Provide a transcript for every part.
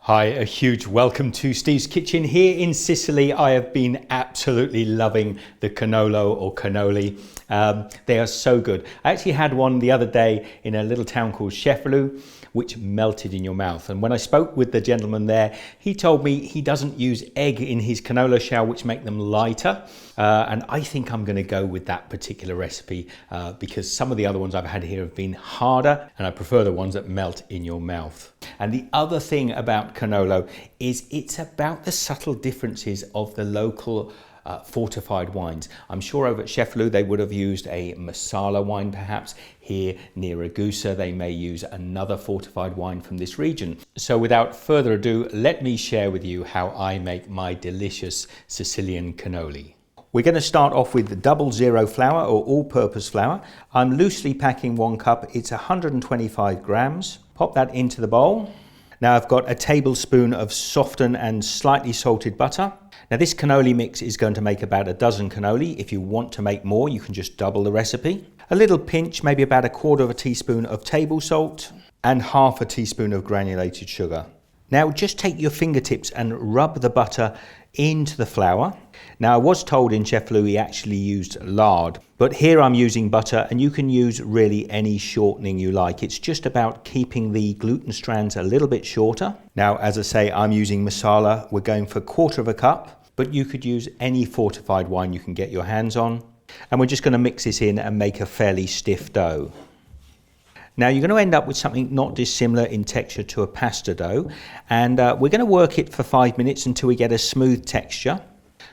Hi, a huge welcome to Steve's Kitchen here in Sicily. I have been absolutely loving the cannolo or cannoli. They are so good. I actually had one the other day in a little town called Cefalù, which melted in your mouth. And when I spoke with the gentleman there, he told me he doesn't use egg in his cannolo shell, which make them lighter. And I think I'm going to go with that particular recipe because some of the other ones I've had here have been harder, and I prefer the ones that melt in your mouth. And the other thing about cannolo is it's about the subtle differences of the local fortified wines. I'm sure over at Cefalù they would have used a Marsala wine perhaps. Here near Ragusa they may use another fortified wine from this region. So without further ado, let me share with you how I make my delicious Sicilian cannoli. We're going to start off with the 00 flour or all-purpose flour. I'm loosely packing 1 cup. It's 125 grams. Pop that into the bowl. Now I've got a tablespoon of softened and slightly salted butter. Now this cannoli mix is going to make about a dozen cannoli. If you want to make more, you can just double the recipe. A little pinch, maybe about 1/4 teaspoon of table salt and 1/2 teaspoon of granulated sugar. Now just take your fingertips and rub the butter into the flour. Now I was told in Cefalù he actually used lard, but here I'm using butter, and you can use really any shortening you like. It's just about keeping the gluten strands a little bit shorter. Now as I say, I'm using Marsala. We're going for 1/4 cup, but you could use any fortified wine you can get your hands on. And we're just going to mix this in and make a fairly stiff dough. Now you're going to end up with something not dissimilar in texture to a pasta dough, and we're going to work it for 5 minutes until we get a smooth texture.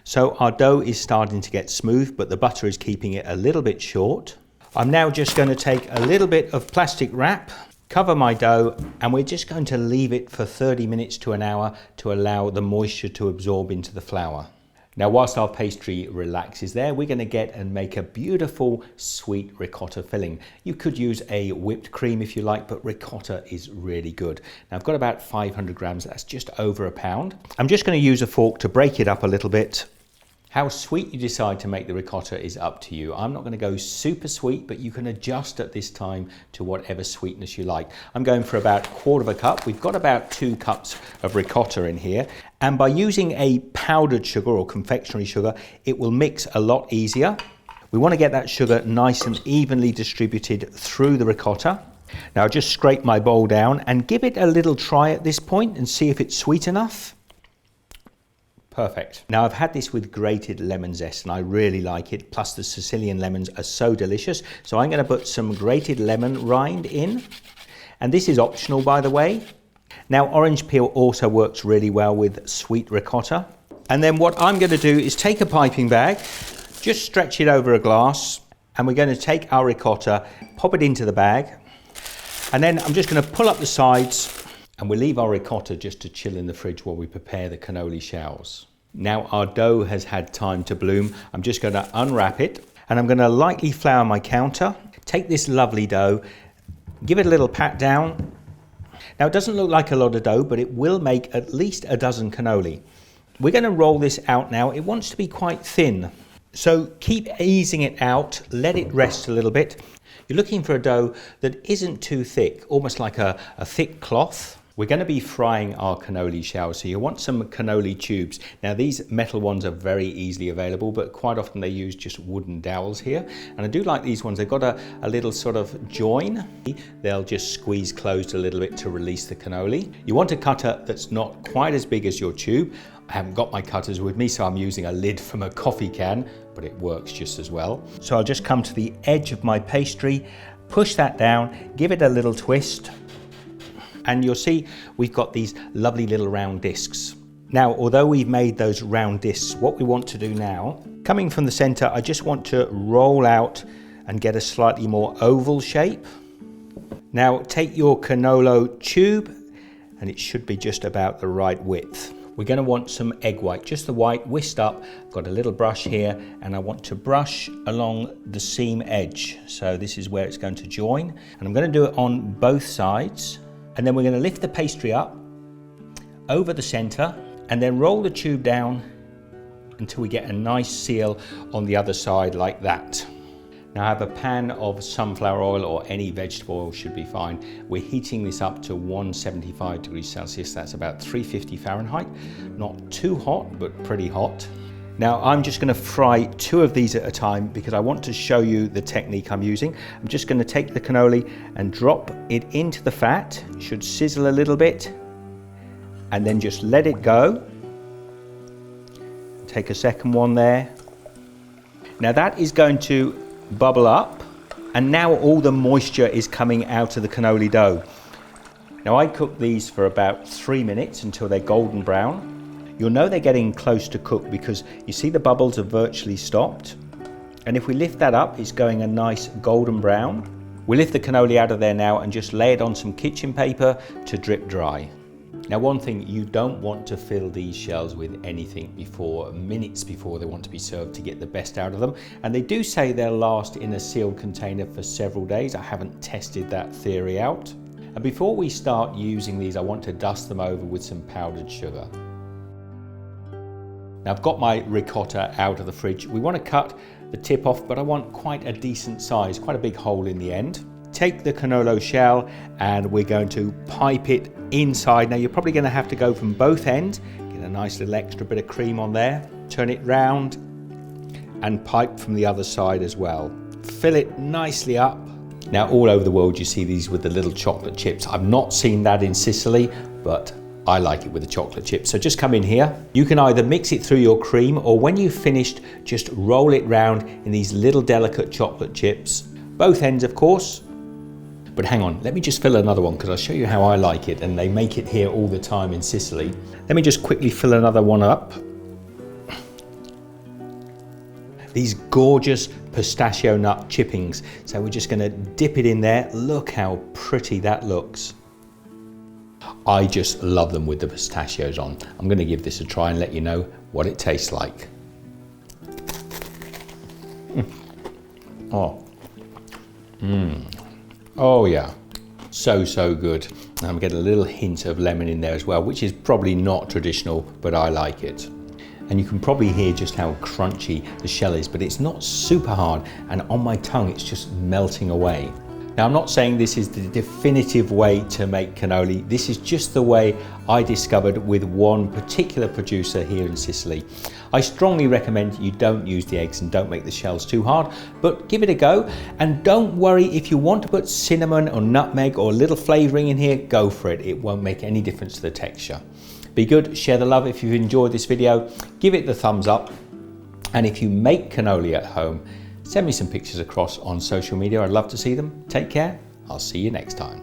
So our dough is starting to get smooth, but the butter is keeping it a little bit short. I'm now just going to take a little bit of plastic wrap, cover my dough, and we're just going to leave it for 30 minutes to an hour to allow the moisture to absorb into the flour. Now, whilst our pastry relaxes there, we're going to get and make a beautiful sweet ricotta filling. You could use a whipped cream if you like, but ricotta is really good. Now, I've got about 500 grams, that's just over a pound. I'm just going to use a fork to break it up a little bit. How sweet you decide to make the ricotta is up to you. I'm not going to go super sweet, but you can adjust at this time to whatever sweetness you like. I'm going for about 1/4 cup. We've got about 2 cups of ricotta in here. And by using a powdered sugar or confectionery sugar, it will mix a lot easier. We want to get that sugar nice and evenly distributed through the ricotta. Now I'll just scrape my bowl down and give it a little try at this point and see if it's sweet enough. Perfect. Now I've had this with grated lemon zest and I really like it, plus the Sicilian lemons are so delicious. So I'm going to put some grated lemon rind in, and this is optional by the way. Now orange peel also works really well with sweet ricotta. And then what I'm going to do is take a piping bag, just stretch it over a glass, and we're going to take our ricotta, pop it into the bag, and then I'm just going to pull up the sides. And we'll leave our ricotta just to chill in the fridge while we prepare the cannoli shells. Now our dough has had time to bloom. I'm just going to unwrap it, and I'm going to lightly flour my counter. Take this lovely dough, give it a little pat down. Now it doesn't look like a lot of dough, but it will make at least a dozen cannoli. We're going to roll this out now. It wants to be quite thin. So keep easing it out, let it rest a little bit. You're looking for a dough that isn't too thick, almost like a thick cloth. We're going to be frying our cannoli shells, so you want some cannoli tubes. Now these metal ones are very easily available, but quite often they use just wooden dowels here. And I do like these ones. They've got a little sort of join. They'll just squeeze closed a little bit to release the cannoli. You want a cutter that's not quite as big as your tube. I haven't got my cutters with me, so I'm using a lid from a coffee can, but it works just as well. So I'll just come to the edge of my pastry, push that down, give it a little twist, and you'll see we've got these lovely little round discs. Now, although we've made those round discs, what we want to do now, coming from the center, I just want to roll out and get a slightly more oval shape. Now take your cannolo tube, and it should be just about the right width. We're going to want some egg white, just the white whisked up. I've got a little brush here, and I want to brush along the seam edge. So this is where it's going to join, and I'm going to do it on both sides. And then we're going to lift the pastry up over the center and then roll the tube down until we get a nice seal on the other side like that. Now I have a pan of sunflower oil, or any vegetable oil should be fine. We're heating this up to 175 degrees Celsius, that's about 350 Fahrenheit. Not too hot, but pretty hot. Now I'm just going to fry 2 of these at a time because I want to show you the technique I'm using. I'm just going to take the cannoli and drop it into the fat. It should sizzle a little bit, and then just let it go. Take a second one there. Now that is going to bubble up, and now all the moisture is coming out of the cannoli dough. Now I cook these for about 3 minutes until they're golden brown. You'll know they're getting close to cook because you see the bubbles have virtually stopped. And if we lift that up, it's going a nice golden brown. We lift the cannoli out of there now and just lay it on some kitchen paper to drip dry. Now one thing, you don't want to fill these shells with anything minutes before they want to be served to get the best out of them. And they do say they'll last in a sealed container for several days. I haven't tested that theory out. And before we start using these, I want to dust them over with some powdered sugar. Now I've got my ricotta out of the fridge. We want to cut the tip off, but I want quite a decent size, quite a big hole in the end. Take the cannolo shell and we're going to pipe it inside. Now you're probably going to have to go from both ends, get a nice little extra bit of cream on there, turn it round and pipe from the other side as well. Fill it nicely up. Now all over the world you see these with the little chocolate chips. I've not seen that in Sicily, but I like it with the chocolate chips. So just come in here. You can either mix it through your cream, or when you've finished, just roll it round in these little delicate chocolate chips. Both ends, of course. But hang on, let me just fill another one because I'll show you how I like it, and they make it here all the time in Sicily. Let me just quickly fill another one up. These gorgeous pistachio nut chippings. So we're just going to dip it in there. Look how pretty that looks. I just love them with the pistachios on. I'm going to give this a try and let you know what it tastes like. Oh yeah, so good. I'm getting a little hint of lemon in there as well, which is probably not traditional, but I like it. And you can probably hear just how crunchy the shell is, but it's not super hard, and on my tongue it's just melting away. Now I'm not saying this is the definitive way to make cannoli. This is just the way I discovered with one particular producer here in Sicily. I strongly recommend you don't use the eggs and don't make the shells too hard, but give it a go. And don't worry, if you want to put cinnamon or nutmeg or a little flavouring in here, go for it. It won't make any difference to the texture. Be good, share the love if you've enjoyed this video, give it the thumbs up. And if you make cannoli at home, send me some pictures across on social media. I'd love to see them. Take care. I'll see you next time.